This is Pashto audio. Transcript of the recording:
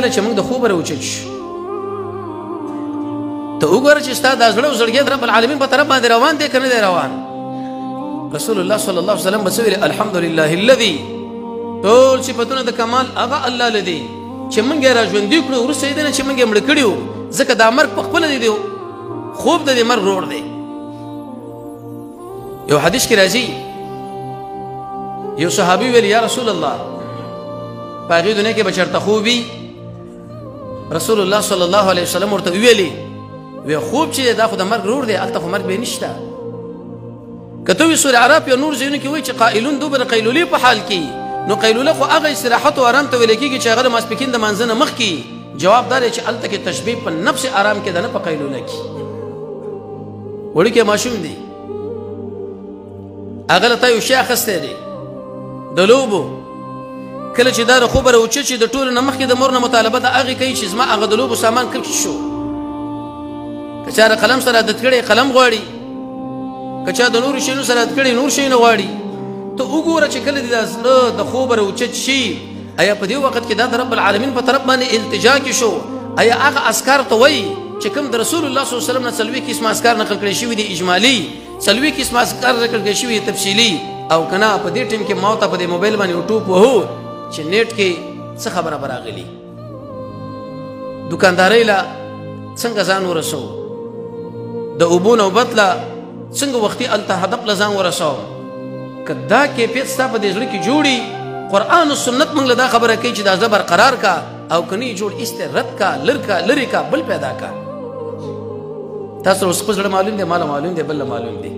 کله چې موږ د خوب راوچت شو ته وګوره چې ستا دا زړه او زړګی د رب العالمین په طرف باندې روان دی که نه دی روان رسول الله صلی الله علیه وسلم به څه ویل الحمد لله الذي ټول صفتونه د کمال هغه الله لدی چې موږ یې راژوندي کړو وروسته یې دی نه چې موږ یې مړه کړي وو ځکه دا مرګ په خپله دی خوب د دې مرګ روړ دی یو حدیث کې راځي یو صحابي ویل یا رسول الله په هغې دنیا کې به چېرته خوب وي رسول الله صلی الله علیه وسلم ورته ویلي وی خوب چې دی دا خو د مرګ روړ دی هلته خو مرګ به یې نشته که ته وي سورې عراف یا نور ځایونو کې وایي چې قائلون دوی به د قیلولې په حال کې نو قیلوله خو هغه استراحت او آرام ته ویل کېږي چې هغه د ماسپښین د مانځه نه مخکې جواب دا دی چې هلته کې تشبیه په نفس آرام کې ده نه په قیلوله کې وړوکی ماشوم دی هغه له تا یو شی اخیستی دی د لوبو کله چې دا د خوبه راوچت شي د ټولو نه مخکې د مور نه مطالبه د هغې کوي چې زما هغه د لوبو سامان کم شو که چا د قلم سره عادت کړی قلم غواړي که چا د نورو شیانو سره عادت کړی نور شیونه غواړي ته وګوره چې کله دې دا زړه د خوبه راوچت شي ایا په دې وخت کې دا د رب العالمین په طرف باندې التجا کې شو ایا هغه اذکار ته وایي چې کوم د رسول الله صلی الله علیه وسلم نه څلوېښت قسمه اذکار نقل کړی شوي دي اجمالي څلوېښت قسمه اذکار نقل کړی شوي تفصیلي او که نه په دې ټیم کې ما ته په دې موبایل باندې یو ټوپ وهو چې نیټ کې څه خبره به راغلي دوکاندارۍ له څنګه ځان ورسوو د اوبو نوبت له څنګه وختي هلته هدف له ځان ورسوم که دا کیفیت ستا په دې زړه کې جوړي قرآن و سنت موږ له دا خبره کوي چې دا زه برقرار کا او که نه یې جوړ ایستی رد کا لرې کا بل پیدا کا تاسو اوس خپل زړه معلوم دی ماله معلوم دی بل له معلوم دی